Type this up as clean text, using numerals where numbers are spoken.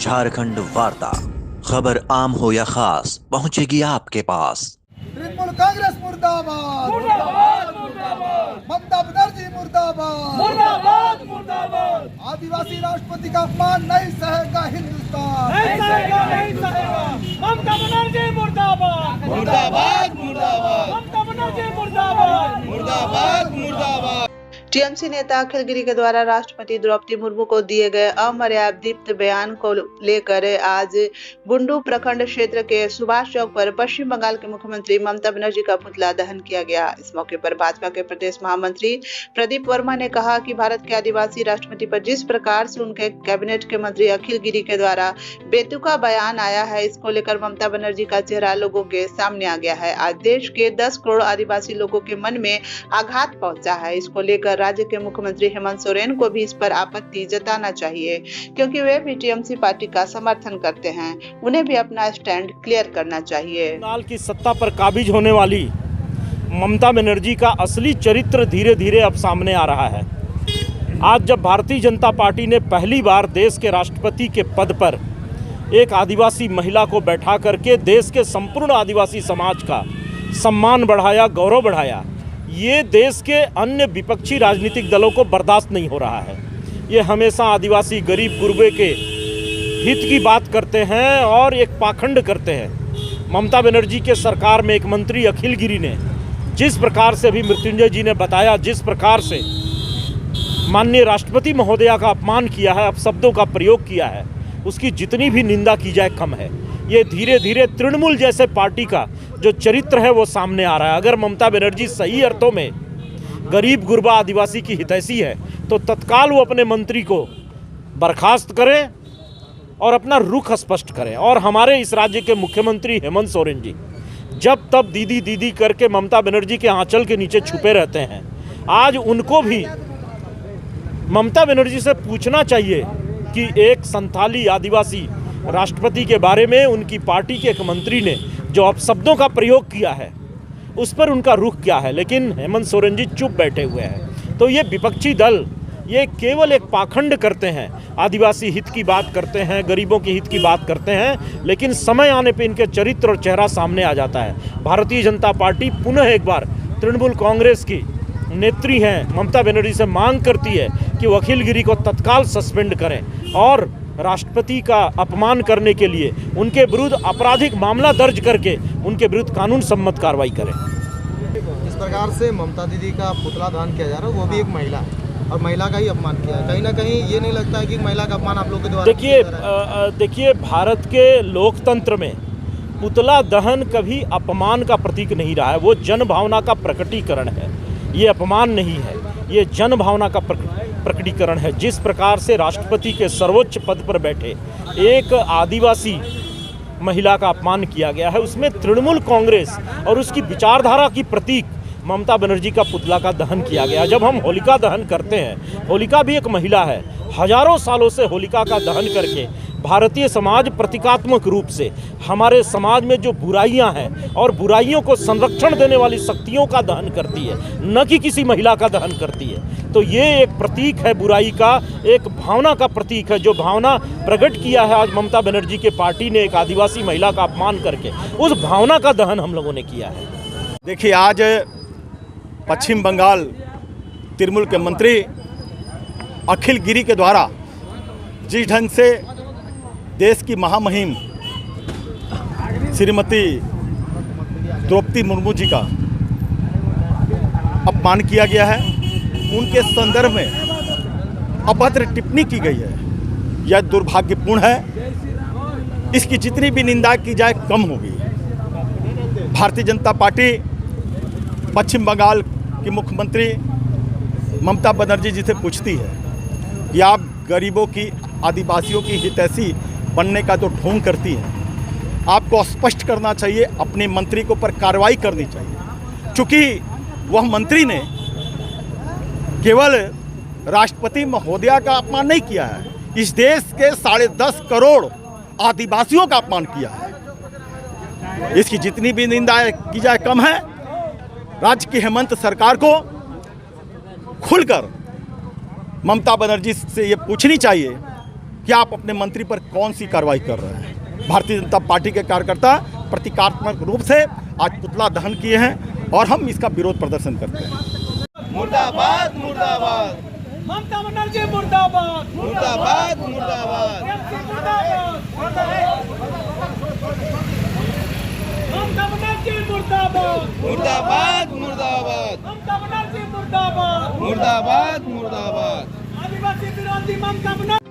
झारखंड वार्ता, खबर आम हो या खास पहुंचेगी आपके पास। तृणमूल कांग्रेस मुर्दाबाद, मुर्दाबाद, मुर्दाबाद। ममता बनर्जी मुर्दाबाद, मुर्दाबाद, मुर्दाबाद। आदिवासी राष्ट्रपति का अपमान नहीं सहेगा हिंदुस्तान, नहीं सहेगा, नहीं सहेगा। ममता बनर्जी मुर्दाबाद, मुर्दाबाद, मुर्दाबाद। ममता बनर्जी मुर्दाबाद, मुर्दाबाद, मुर्दाबाद। टीएमसी नेता अखिल गिरी के द्वारा राष्ट्रपति द्रौपदी मुर्मू को दिए गए अमर्यादित बयान को लेकर आज बुंडू प्रखंड क्षेत्र के सुभाष चौक पर पश्चिम बंगाल के मुख्यमंत्री ममता बनर्जी का पुतला दहन किया गया। इस मौके पर भाजपा के प्रदेश महामंत्री प्रदीप वर्मा ने कहा कि भारत के आदिवासी राष्ट्रपति पर जिस प्रकार से उनके कैबिनेट के मंत्री अखिल गिरी के द्वारा बेतुका बयान आया है, इसको लेकर ममता बनर्जी का चेहरा लोगों के सामने आ गया है। आज देश के 10 करोड़ आदिवासी लोगों के मन में आघात पहुंचा है। इसको लेकर राज्य के मुख्यमंत्री हेमंत सोरेन को भी इस पर आपत्ति जताना चाहिए, क्योंकि वे भी टीएमसी पार्टी का समर्थन करते हैं। उन्हें भी अपना स्टैंड क्लियर करना चाहिए। बंगाल की सत्ता पर काबिज होने वाली ममता बनर्जी का असली चरित्र धीरे धीरे अब सामने आ रहा है। आज जब भारतीय जनता पार्टी ने पहली बार देश के राष्ट्रपति के पद पर एक आदिवासी महिला को बैठा करके देश के संपूर्ण आदिवासी समाज का सम्मान बढ़ाया, गौरव बढ़ाया, ये देश के अन्य विपक्षी राजनीतिक दलों को बर्दाश्त नहीं हो रहा है। ये हमेशा आदिवासी गरीब गुरबे के हित की बात करते हैं और एक पाखंड करते हैं। ममता बनर्जी के सरकार में एक मंत्री अखिल गिरी ने जिस प्रकार से अभी मृत्युंजय जी ने बताया, जिस प्रकार से माननीय राष्ट्रपति महोदया का अपमान किया है, अपशब्दों का प्रयोग किया है, उसकी जितनी भी निंदा की जाए कम है। ये धीरे धीरे तृणमूल जैसे पार्टी का जो चरित्र है वो सामने आ रहा है। अगर ममता बनर्जी सही अर्थों में गरीब गुरबा आदिवासी की हितैषी है तो तत्काल वो अपने मंत्री को बर्खास्त करें और अपना रुख स्पष्ट करें। और हमारे इस राज्य के मुख्यमंत्री हेमंत सोरेन जी जब तब दीदी दीदी करके ममता बनर्जी के आंचल के नीचे छुपे रहते हैं। आज उनको भी ममता बनर्जी से पूछना चाहिए कि एक संथाली आदिवासी राष्ट्रपति के बारे में उनकी पार्टी के एक मंत्री ने जो अपशब्दों का प्रयोग किया है उस पर उनका रुख क्या है। लेकिन हेमंत सोरेन जी चुप बैठे हुए हैं। तो ये विपक्षी दल ये केवल एक पाखंड करते हैं, आदिवासी हित की बात करते हैं, गरीबों के हित की बात करते हैं, लेकिन समय आने पे इनके चरित्र और चेहरा सामने आ जाता है। भारतीय जनता पार्टी पुनः एक बार तृणमूल कांग्रेस की नेत्री हैं ममता बनर्जी से मांग करती है कि वो अखिल गिरी को तत्काल सस्पेंड करें और राष्ट्रपति का अपमान करने के लिए उनके विरुद्ध आपराधिक मामला दर्ज करके उनके विरुद्ध कानून सम्मत कार्रवाई करें। इस प्रकार से ममता दीदी का पुतला दहन किया जा रहा है, वो भी एक महिला है और महिला का ही अपमान किया है। कहीं ना कहीं ये नहीं लगता है कि महिला का अपमान आप लोग के द्वारा देखिए भारत के लोकतंत्र में पुतला दहन कभी अपमान का प्रतीक नहीं रहा है। वो जन भावना का प्रकटीकरण है, ये अपमान नहीं है, ये जन भावना का प्रकटीकरण है। जिस प्रकार से राष्ट्रपति के सर्वोच्च पद पर बैठे एक आदिवासी महिला का अपमान किया गया है, उसमें तृणमूल कांग्रेस और उसकी विचारधारा की प्रतीक ममता बनर्जी का पुतला का दहन किया गया। जब हम होलिका दहन करते हैं, होलिका भी एक महिला है, हजारों सालों से होलिका का दहन करके भारतीय समाज प्रतीकात्मक रूप से हमारे समाज में जो बुराइयां हैं और बुराइयों को संरक्षण देने वाली शक्तियों का दहन करती है, न कि किसी महिला का दहन करती है। तो ये एक प्रतीक है बुराई का, एक भावना का प्रतीक है, जो भावना प्रकट किया है आज ममता बनर्जी के पार्टी ने एक आदिवासी महिला का अपमान करके, उस भावना का दहन हम लोगों ने किया है। देखिए आज पश्चिम बंगाल तृणमूल के मंत्री अखिल गिरी के द्वारा जिस ढंग से देश की महामहिम श्रीमती द्रौपदी मुर्मू जी का अपमान किया गया है, उनके संदर्भ में अभद्र टिप्पणी की गई है, यह दुर्भाग्यपूर्ण है। इसकी जितनी भी निंदा की जाए कम होगी। भारतीय जनता पार्टी पश्चिम बंगाल की मुख्यमंत्री ममता बनर्जी जी से पूछती है कि आप गरीबों की, आदिवासियों की हितैषी बनने का तो ढोंग करती है, आपको स्पष्ट करना चाहिए, अपने मंत्री के ऊपर कार्रवाई करनी चाहिए। चूँकि वह मंत्री ने केवल राष्ट्रपति महोदया का अपमान नहीं किया है, इस देश के 10.5 करोड़ आदिवासियों का अपमान किया है। इसकी जितनी भी निंदा की जाए कम है। राज्य की हेमंत सरकार को खुलकर ममता बनर्जी से ये पूछनी चाहिए कि आप अपने मंत्री पर कौन सी कार्रवाई कर रहे हैं। भारतीय जनता पार्टी के कार्यकर्ता प्रतीकात्मक रूप से आज पुतला दहन किए हैं और हम इसका विरोध प्रदर्शन करते हैं। मुर्दाबाद मुर्दाबाद ममता बनर्जी मुर्दाबाद मुर्दाबाद मुर्दाबाद ममता बनर्जी मुर्दाबाद मुर्दाबाद मुर्दाबाद ममता बनर्जी मुर्दाबाद मुर्दाबाद मुर्दाबाद आदिवासी विरोधी ममता बनर्जी